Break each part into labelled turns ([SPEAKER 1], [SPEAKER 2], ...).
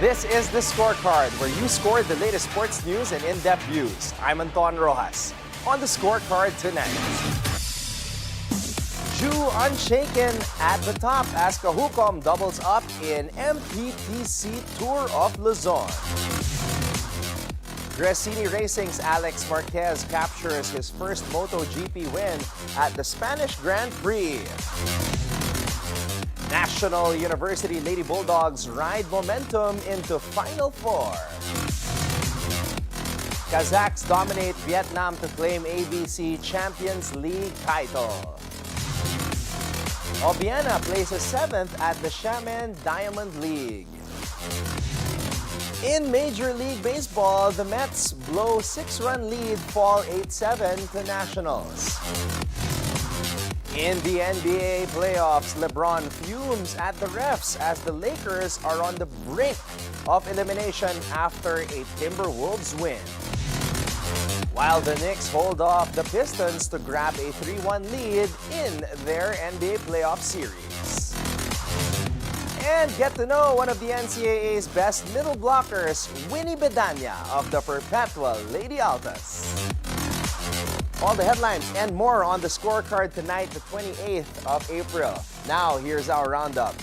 [SPEAKER 1] This is the Scorecard, where you score the latest sports news and in-depth views. I'm Anton Roxas. On the Scorecard tonight, Ju unshaken at the top as Cajucom doubles up in MPTC Tour of Luzon. Gresini Racing's Álex Márquez captures his first MotoGP win at the Spanish Grand Prix. National University Lady Bulldogs ride momentum into Final Four. Kazakhs dominate Vietnam to claim AVC Champions League title. Obiena places 7th at the Xiamen Diamond League. In Major League Baseball, the Mets blow 6-run lead, fall 8-7 to Nationals. In the NBA playoffs, LeBron fumes at the refs as the Lakers are on the brink of elimination after a Timberwolves win. While the Knicks hold off the Pistons to grab a 3-1 lead in their NBA playoff series. And get to know one of the NCAA's best middle blockers, Winnie Bedaña of the Perpetual Lady Altas. All the headlines and more on the Scorecard tonight, the 28th of April. Now, here's our roundup.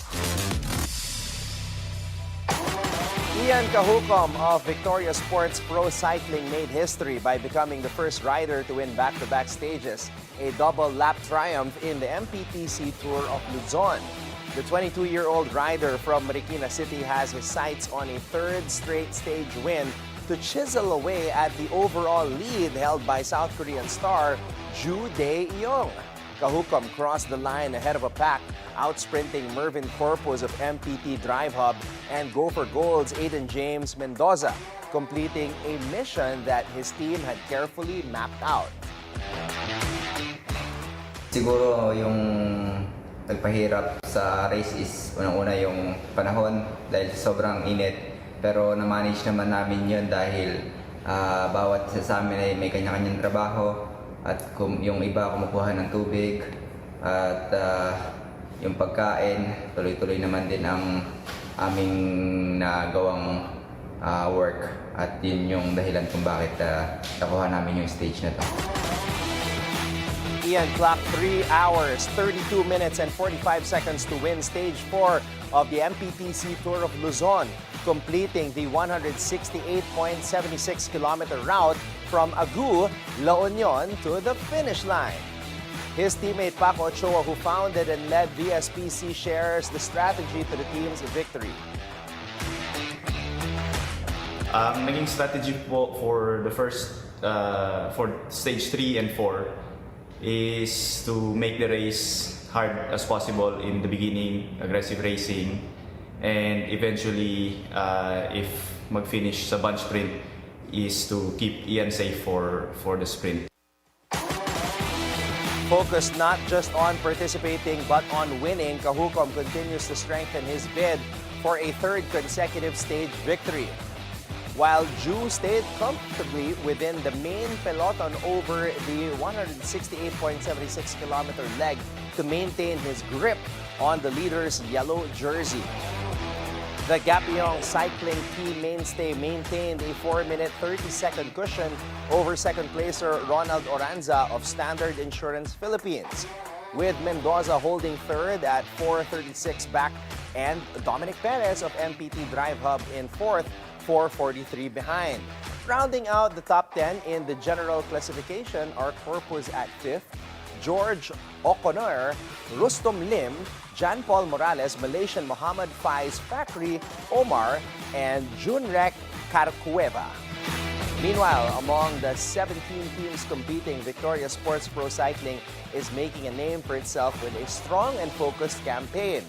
[SPEAKER 1] Ean Cajucom of Victoria Sports Pro Cycling made history by becoming the first rider to win back-to-back stages, a double lap triumph in the MPTC Tour of Luzon. The 22-year-old rider from Marikina City has his sights on a third straight stage win to chisel away at the overall lead held by South Korean star Ju Dae-young. Cajucom crossed the line ahead of a pack, outsprinting Mervin Corpus of MPT Drive Hub and Gopher Gold's Aiden James Mendoza, completing a mission that his team had carefully mapped out.
[SPEAKER 2] Siguro yung nagpahirap sa race is unang-una yung panahon dahil sobrang init. Pero na-manage naman namin yun dahil bawat isa sa amin ay may kanya-kanyang trabaho at yung iba kumukuha ng tubig at yung pagkain, tuloy-tuloy naman din ang aming nagawang work at yun yung dahilan kung bakit nakuha namin yung stage na to.
[SPEAKER 1] Ean clocked 3 hours, 32 minutes, and 45 seconds to win Stage 4 of the MPTC Tour of Luzon, completing the 168.76-kilometer route from Agu, La Union to the finish line. His teammate Paco Ochoa, who founded and led VSPC, shares the strategy to the team's victory.
[SPEAKER 3] Naging strategy po for the first, for Stage 3 and 4 is to make the race hard as possible in the beginning, aggressive racing, and eventually, if mag-finish sa bunch sprint, is to keep Ean safe for the sprint.
[SPEAKER 1] Focused not just on participating but on winning, Cajucom continues to strengthen his bid for a third consecutive stage victory. While Ju stayed comfortably within the main peloton over the 168.76-kilometer leg to maintain his grip on the leader's yellow jersey. The Gapyong cycling team mainstay maintained a 4-minute 30-second cushion over second placer Ronald Oranza of Standard Insurance Philippines, with Mendoza holding third at 4:36 back and Dominic Perez of MPT Drive Hub in fourth, 4:43 behind. Rounding out the top 10 in the general classification are Corpus at 5th, George O'Connor, Rustom Lim, Jan Paul Morales, Malaysian Muhammad Faiz Fakri, Omar, and Junrek Carcueva. Meanwhile, among the 17 teams competing, Victoria Sports Pro Cycling is making a name for itself with a strong and focused campaign.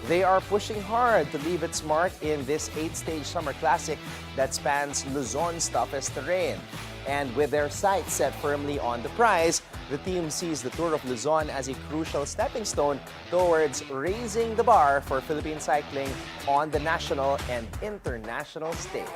[SPEAKER 1] They are pushing hard to leave its mark in this 8-stage summer classic that spans Luzon's toughest terrain. And with their sights set firmly on the prize, the team sees the Tour of Luzon as a crucial stepping stone towards raising the bar for Philippine cycling on the national and international stage.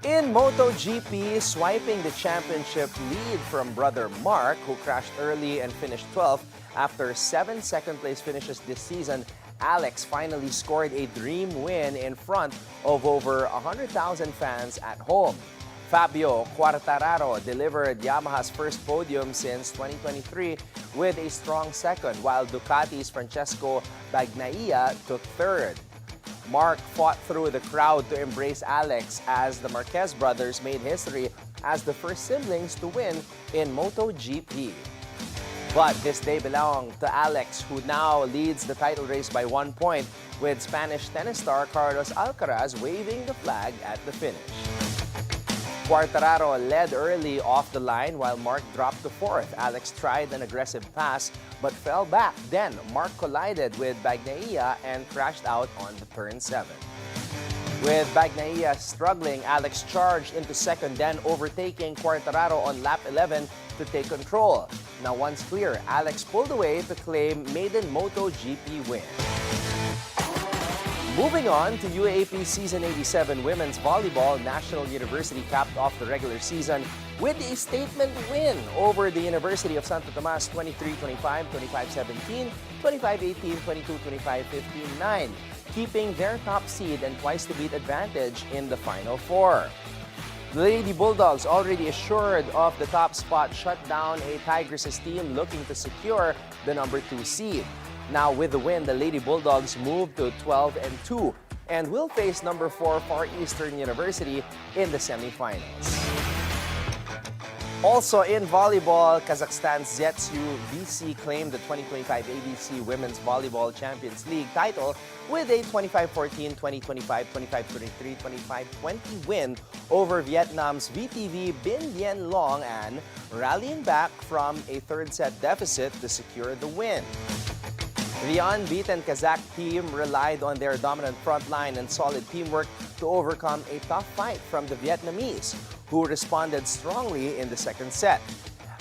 [SPEAKER 1] In MotoGP, swiping the championship lead from brother Mark, who crashed early and finished 12th, After 7 second-place finishes this season, Álex finally scored a dream win in front of over 100,000 fans at home. Fabio Quartararo delivered Yamaha's first podium since 2023 with a strong second, while Ducati's Francesco Bagnaia took third. Mark fought through the crowd to embrace Álex as the Márquez brothers made history as the first siblings to win in MotoGP. But this day belonged to Álex, who now leads the title race by 1 point, with Spanish tennis star Carlos Alcaraz waving the flag at the finish. Quartararo led early off the line while Mark dropped to fourth. Álex tried an aggressive pass but fell back. Then Mark collided with Bagnaia and crashed out on the turn 7. With Bagnaia struggling, Álex charged into second, then overtaking Quartararo on lap 11 to take control. Now once clear, Álex pulled away to claim maiden MotoGP win. Moving on to UAAP Season 87 Women's Volleyball, National University capped off the regular season with a statement win over the University of Santo Tomas 23-25, 25-17, 25-18, 22-25, 15-9, keeping their top seed and twice-to-beat advantage in the Final Four. The Lady Bulldogs, already assured of the top spot, shut down a Tigresses team looking to secure the number 2 seed. Now with the win, the Lady Bulldogs moved to 12-2 and will face number 4 Far Eastern University in the semifinals. Also in volleyball, Kazakhstan's Zetsu VC claimed the 2025 AVC Women's Volleyball Champions League title with a 25-14, 20-25, 25-23, 25-20 win over Vietnam's VTV Binh Dien Long An, rallying back from a third-set deficit to secure the win. The unbeaten Kazakh team relied on their dominant front line and solid teamwork to overcome a tough fight from the Vietnamese, who responded strongly in the second set.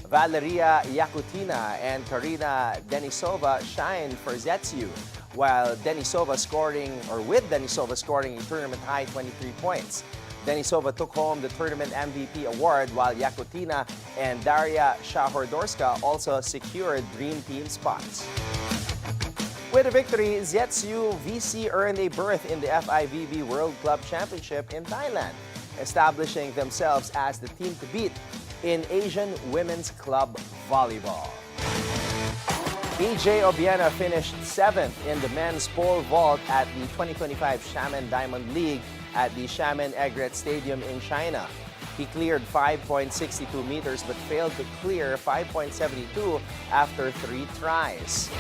[SPEAKER 1] Valeria Yakutina and Karina Denisova shined for Zetsu, while Denisova scoring a tournament-high 23 points. Denisova took home the tournament MVP award, while Yakutina and Daria Shahordorska also secured Dream Team spots. With a victory, Zetsu VC earned a berth in the FIVB World Club Championship in Thailand, establishing themselves as the team to beat in Asian Women's Club Volleyball. EJ Obiena finished 7th in the men's pole vault at the 2025 Xiamen Diamond League at the Xiamen Egret Stadium in China. He cleared 5.62 meters but failed to clear 5.72 after 3 tries.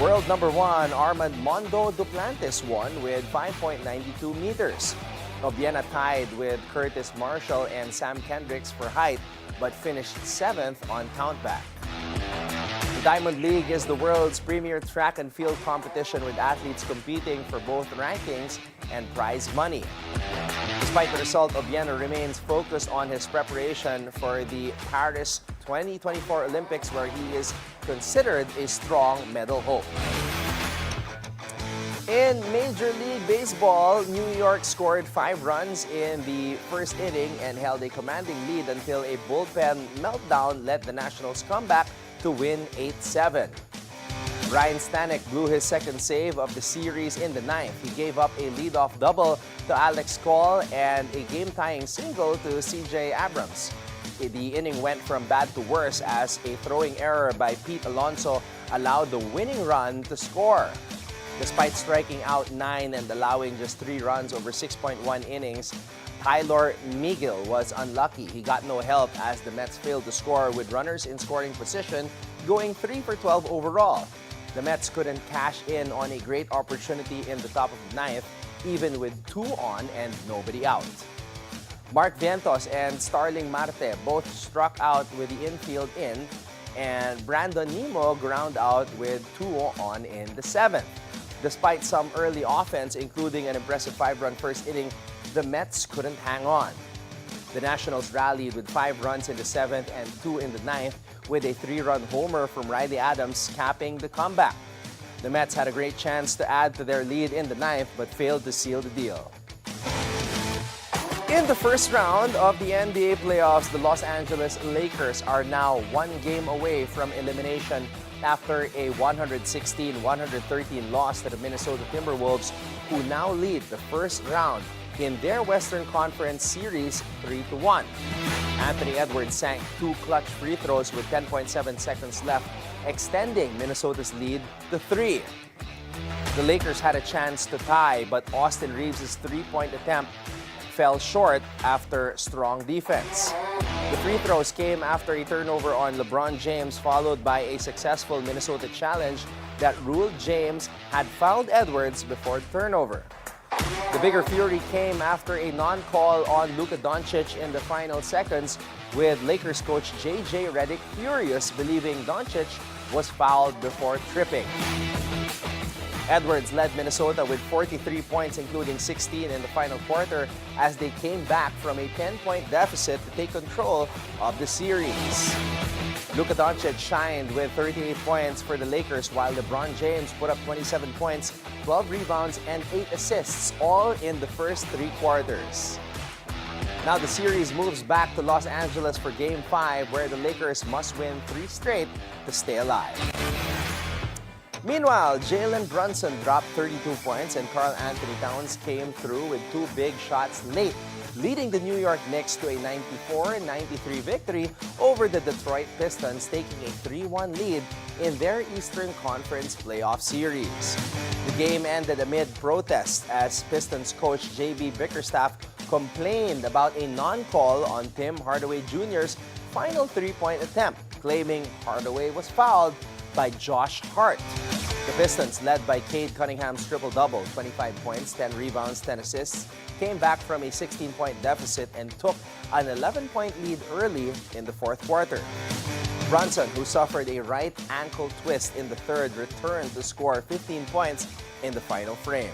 [SPEAKER 1] World number 1 Armand Mondo Duplantis won with 5.92 meters. Obiena tied with Curtis Marshall and Sam Kendricks for height but finished 7th on countback. The Diamond League is the world's premier track and field competition with athletes competing for both rankings and prize money. Despite the result, Obiena remains focused on his preparation for the Paris 2024 Olympics, where he is considered a strong medal hope. In Major League Baseball, New York scored 5 runs in the first inning and held a commanding lead until a bullpen meltdown let the Nationals come back to win 8-7. Ryan Stanek blew his second save of the series in the 9th. He gave up a leadoff double to Alex Call and a game-tying single to CJ Abrams. The inning went from bad to worse as a throwing error by Pete Alonso allowed the winning run to score. Despite striking out 9 and allowing just 3 runs over 6.1 innings, Tyler Miguel was unlucky. He got no help as the Mets failed to score with runners in scoring position, going 3 for 12 overall. The Mets couldn't cash in on a great opportunity in the top of the 9th, even with 2 on and nobody out. Mark Vientos and Starling Marte both struck out with the infield in, and Brandon Nimmo ground out with 2 on in the 7th. Despite some early offense, including an impressive 5-run first inning, the Mets couldn't hang on. The Nationals rallied with 5 runs in the 7th and 2 in the 9th, with a 3-run homer from Riley Adams capping the comeback. The Mets had a great chance to add to their lead in the 9th, but failed to seal the deal. In the first round of the NBA playoffs, the Los Angeles Lakers are now 1 game away from elimination after a 116-113 loss to the Minnesota Timberwolves, who now lead the first round in their Western Conference Series 3-1. Anthony Edwards sank 2 clutch free throws with 10.7 seconds left, extending Minnesota's lead to 3. The Lakers had a chance to tie, but Austin Reeves' three-point attempt fell short after strong defense. The free throws came after a turnover on LeBron James, followed by a successful Minnesota challenge that ruled James had fouled Edwards before the turnover. The bigger fury came after a non-call on Luka Doncic in the final seconds, with Lakers coach J.J. Redick furious, believing Doncic was fouled before tripping. Edwards led Minnesota with 43 points, including 16 in the final quarter, as they came back from a 10-point deficit to take control of the series. Luka Doncic shined with 38 points for the Lakers, while LeBron James put up 27 points, 12 rebounds, and 8 assists, all in the first 3 quarters. Now the series moves back to Los Angeles for Game 5, where the Lakers must win 3 straight to stay alive. Meanwhile, Jalen Brunson dropped 32 points and Karl Anthony Towns came through with 2 big shots late, leading the New York Knicks to a 94-93 victory over the Detroit Pistons, taking a 3-1 lead in their Eastern Conference playoff series. The game ended amid protests as Pistons coach J.B. Bickerstaff complained about a non-call on Tim Hardaway Jr.'s final 3-point attempt, claiming Hardaway was fouled by Josh Hart. The Pistons, led by Cade Cunningham's triple-double, 25 points, 10 rebounds, 10 assists, came back from a 16-point deficit and took an 11-point lead early in the fourth quarter. Brunson, who suffered a right ankle twist in the third, returned to score 15 points in the final frame.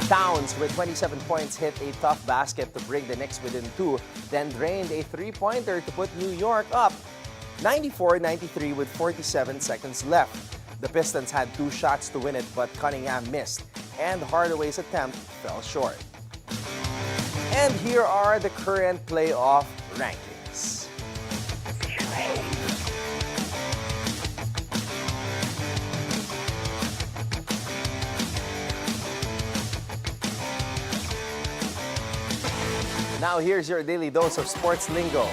[SPEAKER 1] Towns, with 27 points, hit a tough basket to bring the Knicks within 2, then drained a 3-pointer to put New York up 94-93 with 47 seconds left. The Pistons had 2 shots to win it, but Cunningham missed, and Hardaway's attempt fell short. And here are the current playoff rankings. Now here's your daily dose of sports lingo.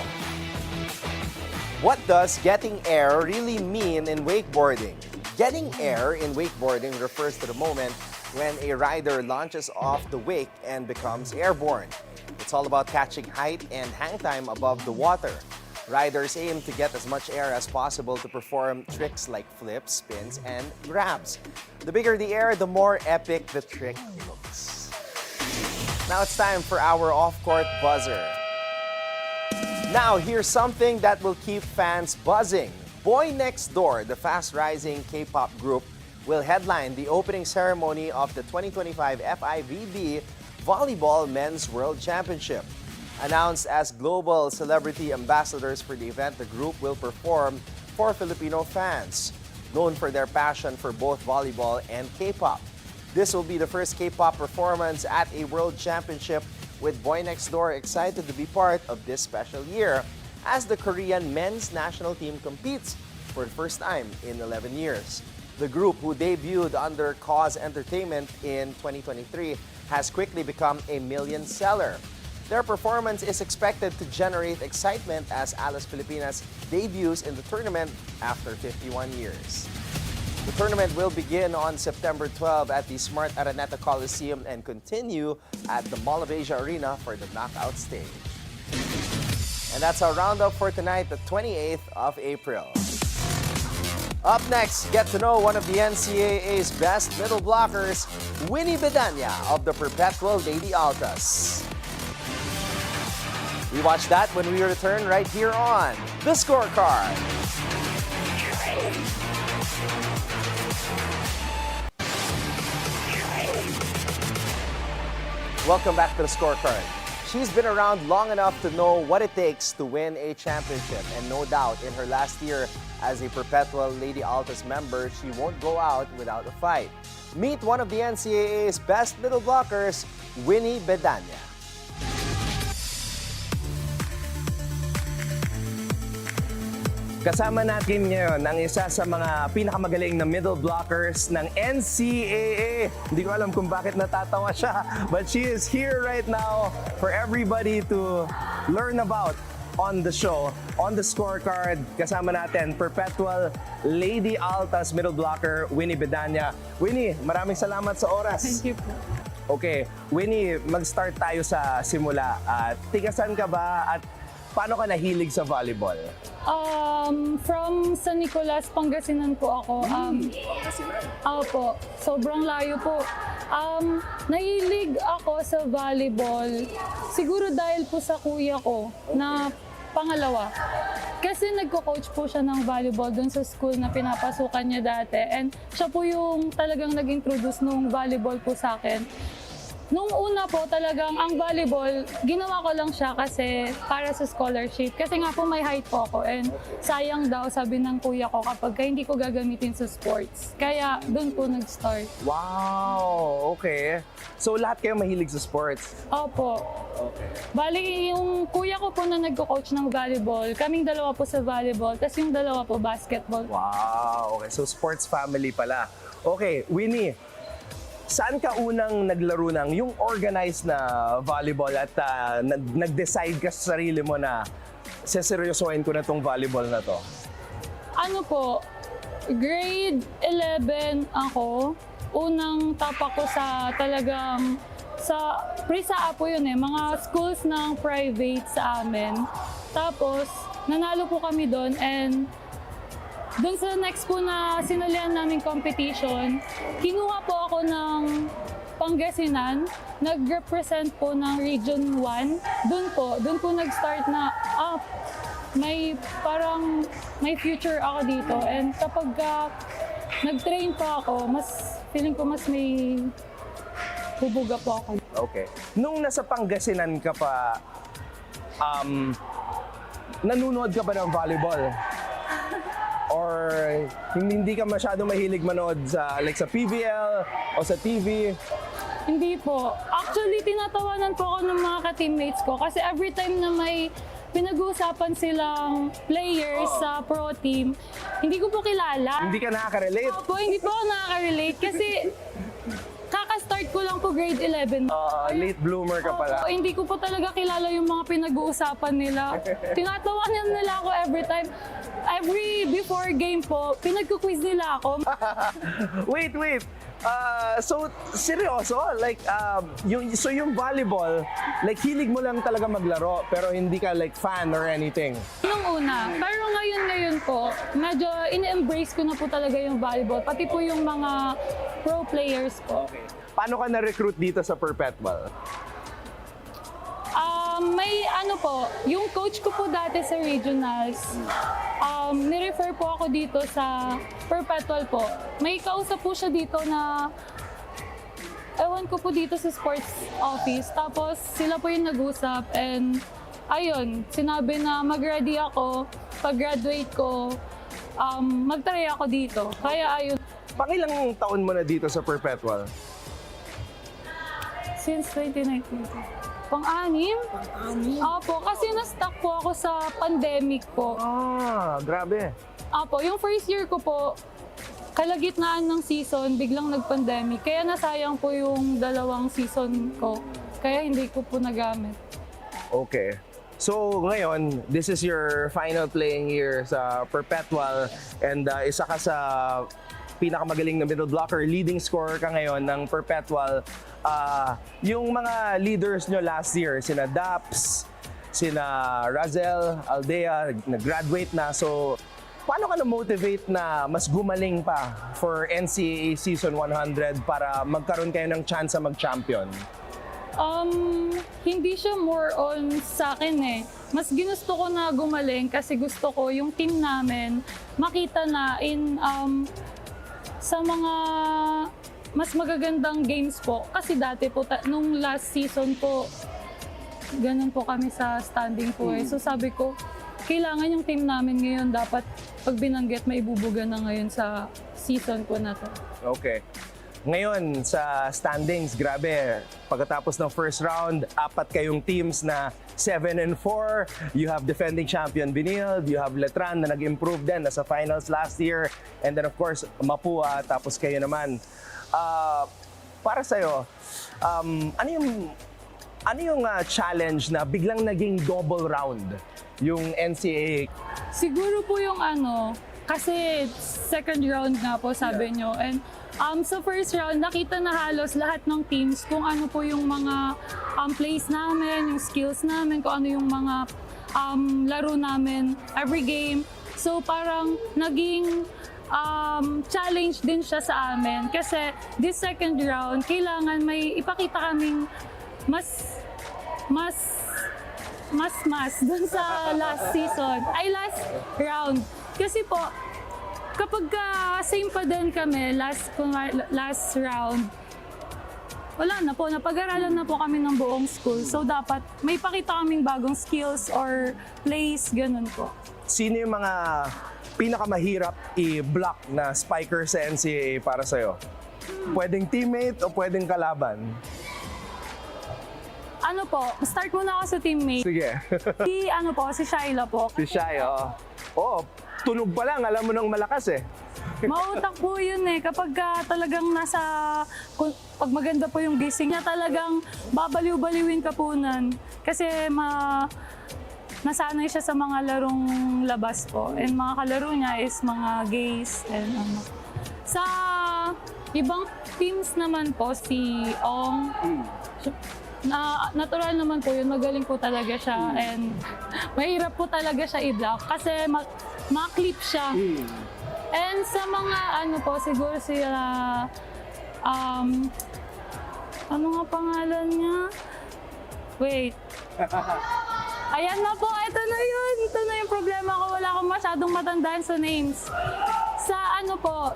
[SPEAKER 1] What does getting air really mean in wakeboarding? Getting air in wakeboarding refers to the moment when a rider launches off the wake and becomes airborne. It's all about catching height and hang time above the water. Riders aim to get as much air as possible to perform tricks like flips, spins, and grabs. The bigger the air, the more epic the trick looks. Now it's time for our off-court buzzer. Now, here's something that will keep fans buzzing. Boy Next Door, the fast-rising K-pop group, will headline the opening ceremony of the 2025 FIVB Volleyball Men's World Championship. Announced as global celebrity ambassadors for the event, the group will perform for Filipino fans, known for their passion for both volleyball and K-pop. This will be the first K-pop performance at a World Championship, with Boy Next Door excited to be part of this special year as the Korean men's national team competes for the first time in 11 years. The group, who debuted under Cause Entertainment in 2023, has quickly become a million seller. Their performance is expected to generate excitement as Alas Pilipinas debuts in the tournament after 51 years. The tournament will begin on September 12 at the Smart Araneta Coliseum and continue at the Mall of Asia Arena for the knockout stage. And that's our roundup for tonight, the 28th of April. Up next, get to know one of the NCAA's best middle blockers, Winnie Bedaña of the Perpetual Lady Altas. We watch that when we return right here on The Scorecard. Welcome back to The Scorecard. She's been around long enough to know what it takes to win a championship, and no doubt in her last year as a Perpetual Lady Altas member, she won't go out without a fight. Meet one of the NCAA's best middle blockers, Winnie Bedaña. Kasama natin ngayon ang isa sa mga pinakamagaling na middle blockers ng NCAA. Hindi ko alam kung bakit natatawa siya, but she is here right now for everybody to learn about on the show, on the scorecard. Kasama natin, perpetual Lady Altas middle blocker, Winnie Bedaña. Winnie, maraming salamat sa oras.
[SPEAKER 4] Thank you po.
[SPEAKER 1] Okay, Winnie, mag-start tayo sa simula. Tigasan ka ba at paano ka nahilig sa volleyball?
[SPEAKER 4] From San Nicolas, Pangasinan po ako. Opo, sobrang layo po. Nahilig ako sa volleyball siguro dahil po sa kuya ko na pangalawa. Kasi nagko-coach po siya ng volleyball dun sa school na pinapasukan niya dati. And siya po yung talagang nag-introduce nung volleyball po sa akin. Nung una po talagang ang volleyball, ginawa ko lang siya kasi para sa scholarship. Kasi nga po may height po ako and sayang daw sabi ng kuya ko kapag hindi ko gagamitin sa sports. Kaya doon po nag-start.
[SPEAKER 1] Wow, okay. So lahat kayo mahilig sa sports?
[SPEAKER 4] Opo.
[SPEAKER 1] Okay.
[SPEAKER 4] Bali, yung kuya ko po na nagko-coach ng volleyball, kaming dalawa po sa volleyball, tapos yung dalawa po basketball.
[SPEAKER 1] Wow, okay. So sports family pala. Okay, Winnie, saan ka unang naglaro ng yung organized na volleyball at nag-decide ka sa sarili mo na seseryosohin ko na tong volleyball na to?
[SPEAKER 4] Ano po, grade 11 ako. Unang tapak ko sa talagang sa pre-SAA po yun mga schools ng private sa amin. Tapos, nanalo po kami doon and doon sa next po na sinalihan naming competition, kinuha po ako ng Pangasinan, nag-represent po ng Region 1. Doon po nag-start na, may future ako dito. And kapag nag-train pa ako, feeling ko mas may hubuga po ako.
[SPEAKER 1] Okay. Nung nasa Pangasinan ka pa, nanonood ka ba ng volleyball? Or hindi ka masyado mahilig manood sa like sa PVL o sa TV?
[SPEAKER 4] Hindi po. Actually, tinatawanan po ako ng mga ka-teammates ko kasi every time na may pinag-uusapan silang players sa pro team, hindi ko po kilala.
[SPEAKER 1] Hindi ka nakaka-relate?
[SPEAKER 4] Opo, hindi po ako nakaka-relate kasi kaka-start ko lang po grade 11.
[SPEAKER 1] Late bloomer ka pala.
[SPEAKER 4] Opo, hindi ko po talaga kilala yung mga pinag-uusapan nila. Tinatawanan nila ako every time. Before game po, pinagkuquiz nila ako.
[SPEAKER 1] Wait. So, seryoso? Like, yung volleyball, like, hilig mo lang talaga maglaro, pero hindi ka like fan or anything?
[SPEAKER 4] Nung una. Pero ngayon po, medyo in-embrace ko na po talaga yung volleyball. Pati po yung mga pro players po.
[SPEAKER 1] Okay. Paano ka na-recruit dito sa Perpetual?
[SPEAKER 4] May yung coach ko po dati sa regionals, nirefer po ako dito sa Perpetual po. May kausap po siya dito na, ewan ko po dito sa sports office. Tapos sila po yung nag-usap and ayun, sinabi na mag-ready ako, pag-graduate ko, mag-try ako dito. Kaya ayun.
[SPEAKER 1] Pangilang taon mo na dito sa Perpetual?
[SPEAKER 4] Since 2019. Pang-anim? Opo, kasi na-stuck po ako sa pandemic po.
[SPEAKER 1] Grabe.
[SPEAKER 4] Opo, yung first year ko po, kalagitnaan ng season, biglang nag-pandemic. Kaya nasayang po yung dalawang season ko. Kaya hindi ko po nagamit.
[SPEAKER 1] Okay. So ngayon, this is your final playing year sa Perpetual and isa ka sa pinakamagaling na middle blocker, leading scorer ka ngayon ng Perpetual. Yung mga leaders nyo last year, sina Daps, sina Razel, Aldea, nag-graduate na. So, paano ka na-motivate na mas gumaling pa for NCAA Season 100 para magkaroon kayo ng chance mag-champion?
[SPEAKER 4] Hindi siya more on sa akin Mas ginusto ko na gumaling kasi gusto ko yung team namin makita na sa mga mas magagandang games po. Kasi dati po, nung last season po, ganun po kami sa standing po So sabi ko, kailangan yung team namin ngayon dapat pag binanggit may ibubuga na ngayon sa season po na to.
[SPEAKER 1] Okay. Ngayon, sa standings, grabe, pagkatapos ng first round, 4 kayong teams na 7-4. You have defending champion Binilde, you have Letran na nag-improve din, nasa finals last year. And then of course, Mapua, tapos kayo naman. Para sa'yo, ano yung challenge na biglang naging double round yung NCAA?
[SPEAKER 4] Siguro po yung kasi second round nga po sabi nyo. And sa first round, nakita na halos lahat ng teams kung ano po yung mga plays namin, yung skills namin, kung ano yung mga laro namin every game. So parang naging challenge din siya sa amin. Kasi this second round, kailangan may ipakita kaming mas dun sa last round. Kasi po, kapag same pa din kami last round, wala na po, napag-aralan na po kami ng buong school. So dapat may pakita kaming bagong skills or plays, ganun po.
[SPEAKER 1] Sino yung mga pinakamahirap i-block na spiker sa NCAA para sa'yo? Pwedeng teammate o pwedeng kalaban?
[SPEAKER 4] Start muna ako sa teammate.
[SPEAKER 1] Sige.
[SPEAKER 4] Si Shaila po.
[SPEAKER 1] Si Shai, tunog pa lang, alam mo nang malakas eh.
[SPEAKER 4] Mautak po yun eh. Kapag talagang pag maganda po yung gising niya, talagang babaliw-baliwin ka po nun. Kasi nasanay siya sa mga larong labas po. And mga kalaro niya is mga gays and Sa ibang teams naman po, si Ong, natural naman po yun, magaling po talaga siya and mahirap po talaga siya i-block kasi ma-clip siya. And sa mga siguro sila, ano nga pangalan niya? Wait. Ayan na po, ito na yun. Ito na yung problema ko, wala akong masyadong matandaan sa names.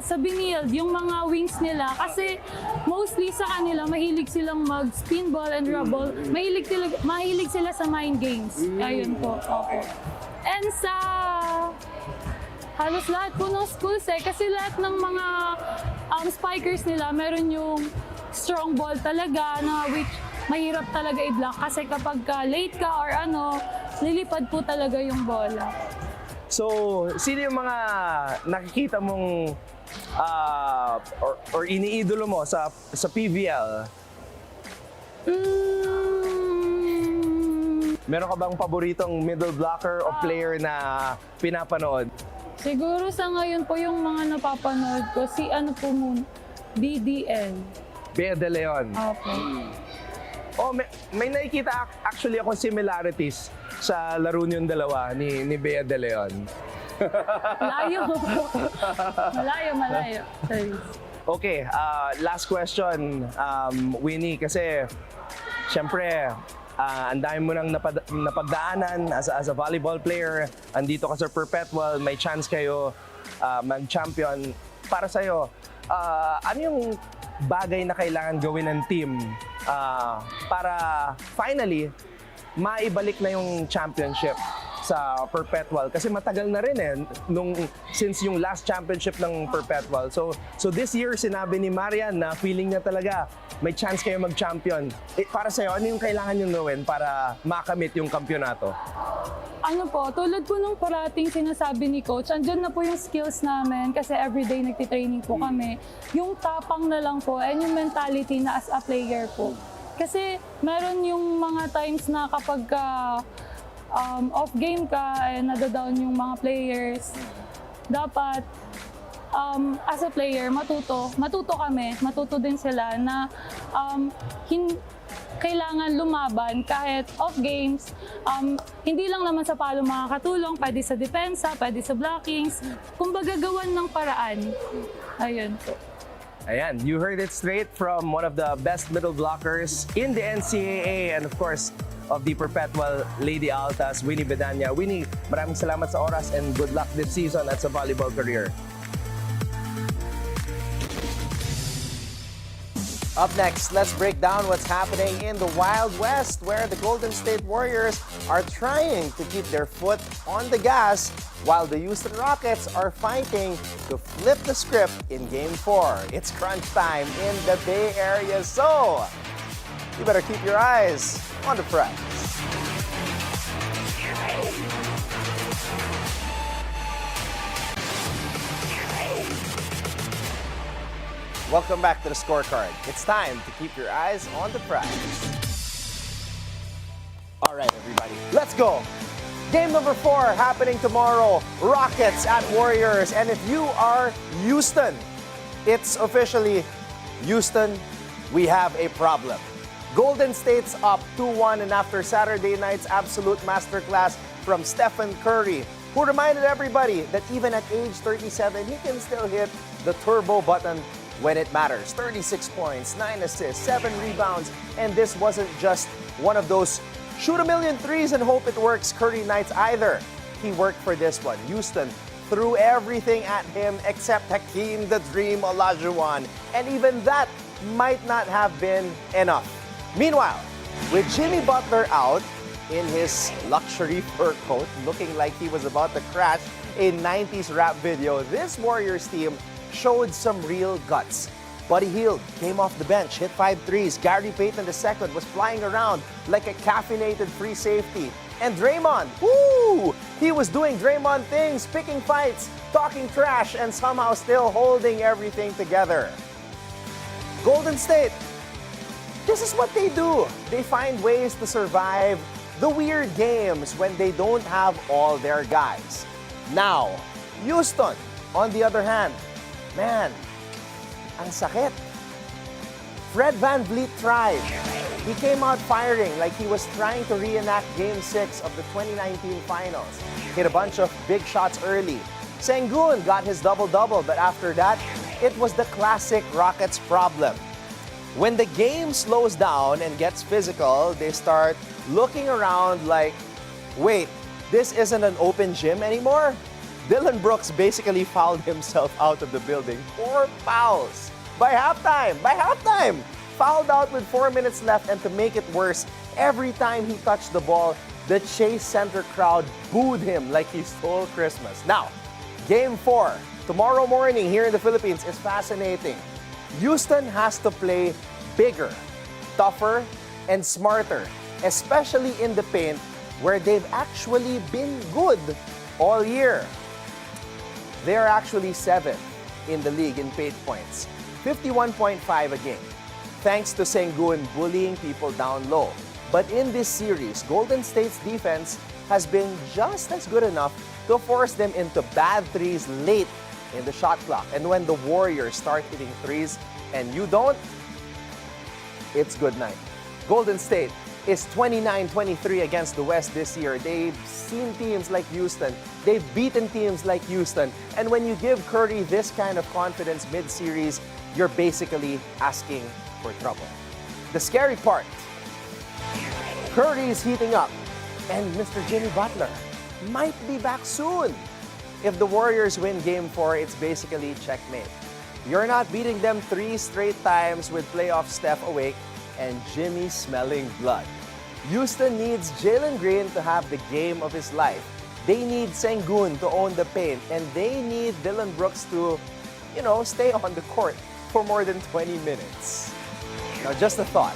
[SPEAKER 4] Sa Binilde, yung mga wings nila, kasi mostly sa kanila, mahilig silang mag-spin ball and drop ball. Mahilig sila sa mind games. Ayun po, okay. And sa halos lahat po ng schools kasi lahat ng mga spikers nila, meron yung strong ball talaga na which mahirap talaga i-block kasi kapag late ka or lilipad po talaga yung bola.
[SPEAKER 1] So, sino yung mga nakikita mong or iniidolo mo sa PVL? Meron ka bang paboritong middle blocker o player na pinapanood?
[SPEAKER 4] Siguro sa ngayon po yung mga napapanood ko, si BDL.
[SPEAKER 1] Bea de Leon.
[SPEAKER 4] Okay.
[SPEAKER 1] May nakikita actually akong similarities sa laro niyong dalawa ni Bea de Leon. Malayo. Sorry. Okay, last question, Winnie, kasi syempre, ang dami mo nang napagdaanan as a volleyball player, andito ka sa Perpetual, may chance kayo mag-champion. Para sa'yo, ano yung bagay na kailangan gawin ng team para finally maibalik na yung championship sa Perpetual? Kasi matagal na rin since yung last championship ng Perpetual. So this year, sinabi ni Marian na feeling niya talaga may chance kayo mag-champion. Para sa'yo, ano yung kailangan nyo gawin para makamit yung kampyonato?
[SPEAKER 4] Tulad po nung parating sinasabi ni Coach, andyan na po yung skills namin kasi everyday nagtitraining po kami. Yung tapang na lang po and yung mentality na as a player po. Kasi meron yung mga times na kapag off game ka and nadadown yung mga players, dapat as a player matuto din sila na kailangan lumaban kahit off games. Hindi lang naman sa palo makakatulong, pwede sa depensa, pwede sa blockings, kumbaga gawan ng paraan. Ayun po.
[SPEAKER 1] Ayan, you heard it straight from one of the best middle blockers in the NCAA and of course of the Perpetual Lady Altas, Winnie Bedaña. Winnie, maraming salamat sa oras and good luck this season at sa volleyball career. Up next, let's break down what's happening in the Wild West, where the Golden State Warriors are trying to keep their foot on the gas, while the Houston Rockets are fighting to flip the script in Game 4. It's crunch time in the Bay Area, so you better keep your eyes on the prize. Welcome back to the Scorecard. It's time to keep your eyes on the prize. All right, everybody, let's go. Game number 4 happening tomorrow. Rockets at Warriors. And if you are Houston, it's officially Houston, we have a problem. Golden State's up 2-1, and after Saturday night's absolute masterclass from Stephen Curry, who reminded everybody that even at age 37, he can still hit the turbo button when it matters. 36 points, 9 assists, 7 rebounds, and this wasn't just one of those shoot a million threes and hope it works Curry nights either. He worked for this one. Houston threw everything at him except Hakeem the Dream Olajuwon, and even that might not have been enough. Meanwhile, with Jimmy Butler out in his luxury fur coat, looking like he was about to crash a 90s rap video, this Warriors team showed some real guts. Buddy Hield came off the bench, hit 5 threes. Gary Payton II was flying around like a caffeinated free safety. And Draymond, woo! He was doing Draymond things, picking fights, talking trash, and somehow still holding everything together. Golden State, this is what they do. They find ways to survive the weird games when they don't have all their guys. Now, Houston, on the other hand, man, ang sakit. Fred VanVleet tried. He came out firing like he was trying to reenact Game 6 of the 2019 finals. Hit a bunch of big shots early. Sengun got his double-double, but after that, it was the classic Rockets problem. When the game slows down and gets physical, they start looking around like, wait, this isn't an open gym anymore? Dillon Brooks basically fouled himself out of the building. 4 fouls by halftime! Fouled out with 4 minutes left, and to make it worse, every time he touched the ball, the Chase Center crowd booed him like he stole Christmas. Now, Game 4, tomorrow morning here in the Philippines, is fascinating. Houston has to play bigger, tougher, and smarter, especially in the paint, where they've actually been good all year. They are actually 7th in the league in paint points, 51.5 a game, thanks to Sengun bullying people down low. But in this series, Golden State's defense has been just as good enough to force them into bad threes late in the shot clock. And when the Warriors start hitting threes and you don't, it's good night. Golden State is 29-23 against the West this year. They've seen teams like Houston. They've beaten teams like Houston. And when you give Curry this kind of confidence mid-series, you're basically asking for trouble. The scary part, Curry is heating up, and Mr. Jimmy Butler might be back soon. If the Warriors win Game 4, it's basically checkmate. You're not beating them 3 straight times with playoff Steph awake and Jimmy smelling blood. Houston needs Jalen Green to have the game of his life. They need Sengun to own the paint, and they need Dillon Brooks to, stay on the court for more than 20 minutes. Now, just a thought.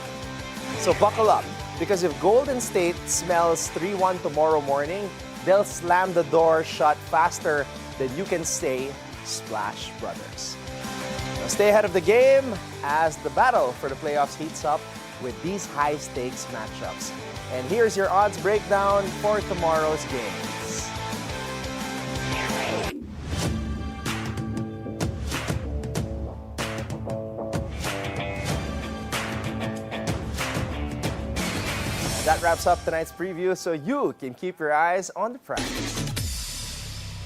[SPEAKER 1] So buckle up, because if Golden State smells 3-1 tomorrow morning, they'll slam the door shut faster than you can say Splash Brothers. Now stay ahead of the game as the battle for the playoffs heats up with these high-stakes matchups. And here's your odds breakdown for tomorrow's games. That wraps up tonight's preview, so you can keep your eyes on the prize.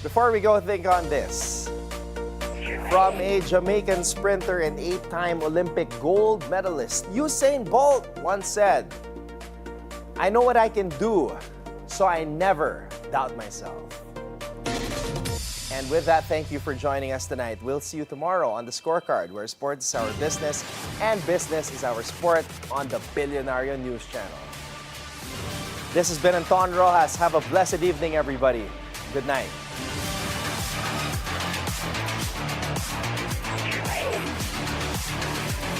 [SPEAKER 1] Before we go, think on this. From a Jamaican sprinter and 8-time Olympic gold medalist, Usain Bolt once said, "I know what I can do, so I never doubt myself." And with that, thank you for joining us tonight. We'll see you tomorrow on the Scorecard, where sports is our business and business is our sport on the Bilyonaryo News Channel. This has been Anton Roxas. Have a blessed evening, everybody. Good night.